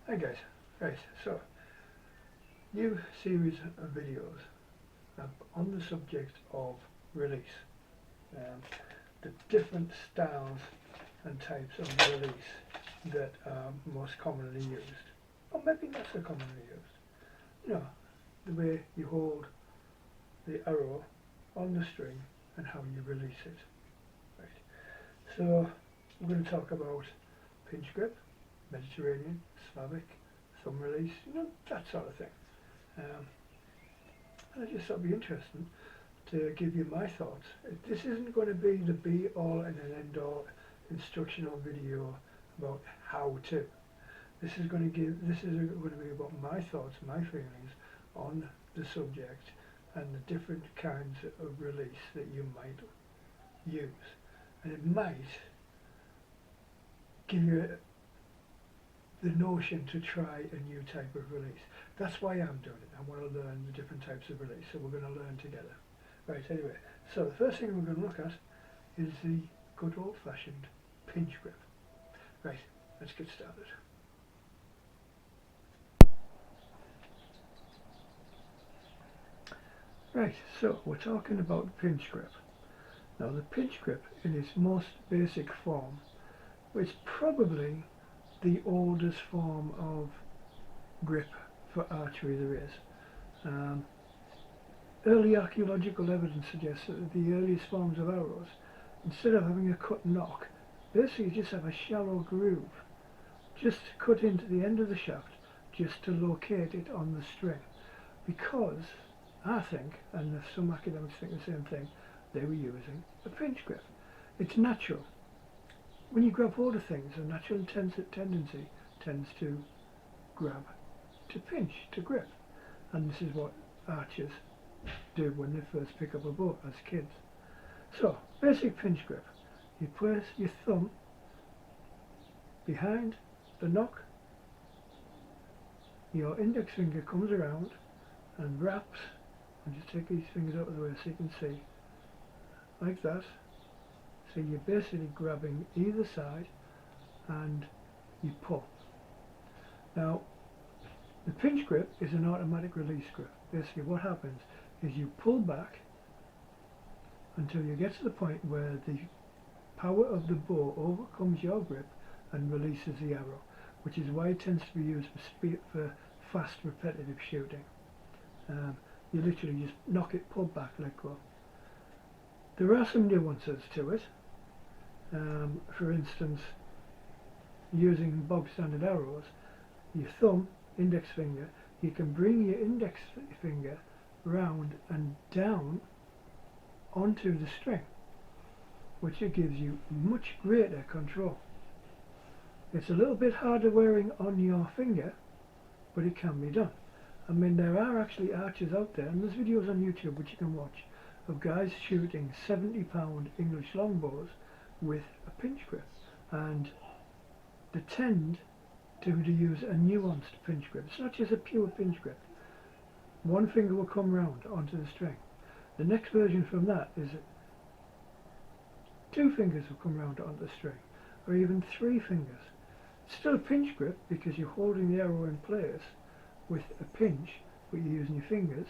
Hi guys, right, so new series of videos on the subject of release, the different styles and types of release that are most commonly used, or maybe not so commonly used. You know, the way you hold the arrow on the string and how you release it. Right. So we're going to talk about pinch grip, Mediterranean, Slavic, thumb release, that sort of thing. And I just thought it'd be interesting to give you my thoughts. This isn't going to be the be-all and an end-all instructional video about how to. This is going to be about my thoughts, my feelings on the subject and the different kinds of release that you might use. And it might give you the notion to try a new type of release. That's why I'm doing it. I want to learn the different types of release, so we're going to learn together. Right, anyway, so the first thing we're going to look at is the good old-fashioned pinch grip. Right, let's get started. Right, so we're talking about pinch grip. Now the pinch grip in its most basic form is probably the oldest form of grip for archery there is. Early archaeological evidence suggests that the earliest forms of arrows, instead of having a cut nock, basically just have a shallow groove, just cut into the end of the shaft, just to locate it on the string. Because I think, and some academics think the same thing, they were using a pinch grip. It's natural. When you grab hold of things, a natural tendency tends to grab, to pinch, to grip. And this is what archers do when they first pick up a bow as kids. So, basic pinch grip. You place your thumb behind the nock, your index finger comes around and wraps, and just take these fingers out of the way so you can see, like that. So you're basically grabbing either side and you pull. Now, the pinch grip is an automatic release grip. Basically what happens is you pull back until you get to the point where the power of the bow overcomes your grip and releases the arrow, which is why it tends to be used for fast repetitive shooting. You literally just knock it, pull back, let go. There are some nuances to it. For instance, using bog standard arrows, your thumb, index finger, you can bring your index finger round and down onto the string, which it gives you much greater control. It's a little bit harder wearing on your finger, but it can be done. I mean, there are actually archers out there, and there's videos on YouTube which you can watch, of guys shooting 70-pound English longbows with a pinch grip, and they tend to use a nuanced pinch grip. It's not just a pure pinch grip. One finger will come round onto the string. The next version from that is that two fingers will come round onto the string, or even three fingers. It's still a pinch grip because you're holding the arrow in place with a pinch, but you're using your fingers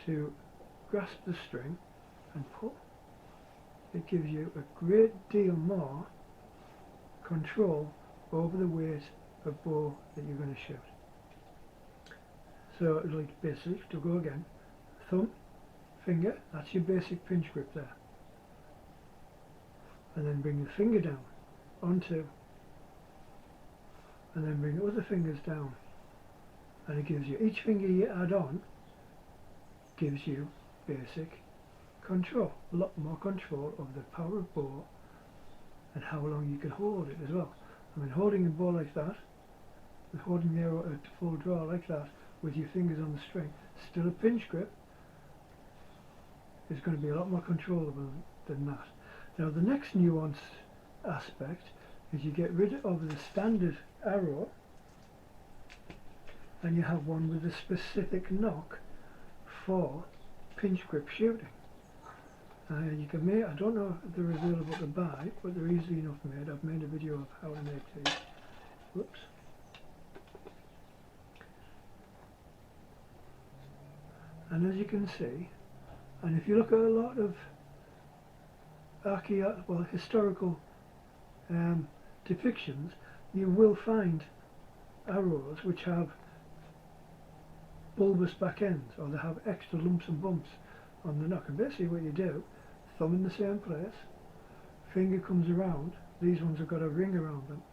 to grasp the string and pull. It gives you a great deal more control over the weight of bow that you're going to shoot. So, like basically, to go again, thumb, finger, that's your basic pinch grip there. And then bring the finger down onto, and then bring the other fingers down. And it gives you, each finger you add on gives you basic control, a lot more control of the power of bow and how long you can hold it as well. I mean, holding a bow like that, and holding the arrow at full draw like that, with your fingers on the string, still a pinch grip, is going to be a lot more controllable than that. Now the next nuanced aspect is you get rid of the standard arrow and you have one with a specific nock for pinch grip shooting. You can make, I don't know if they're available to buy, but they're easily enough made. I've made a video of how to make these. Whoops. And as you can see, and if you look at a lot of historical depictions, you will find arrows which have bulbous back ends, or they have extra lumps and bumps on the nock. And basically what you do, thumb in the same place, finger comes around, these ones have got a ring around them,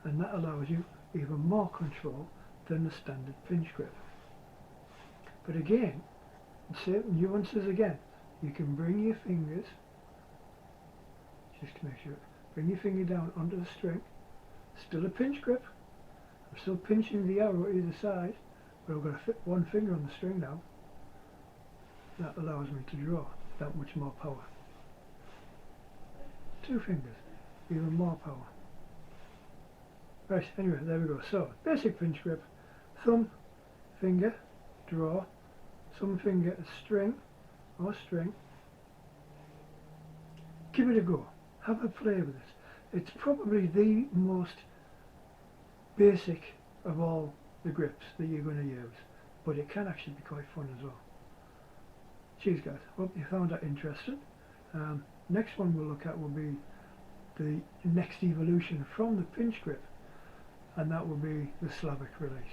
and that allows you even more control than the standard pinch grip. But again, same nuances again, you can bring your fingers, just to make sure, bring your finger down onto the string, still a pinch grip, I'm still pinching the arrow either side, but I've got to fit one finger on the string now. That allows me to draw that much more power. Two fingers, even more power. Right, anyway, there we go. So, basic pinch grip, thumb, finger, draw, thumb finger, string, or string. Give it a go. Have a play with this. It's probably the most basic of all the grips that you're going to use, but it can actually be quite fun as well. Cheers guys, hope you found that interesting. Next one we'll look at will be the next evolution from the pinch grip, and that will be the Slavic release.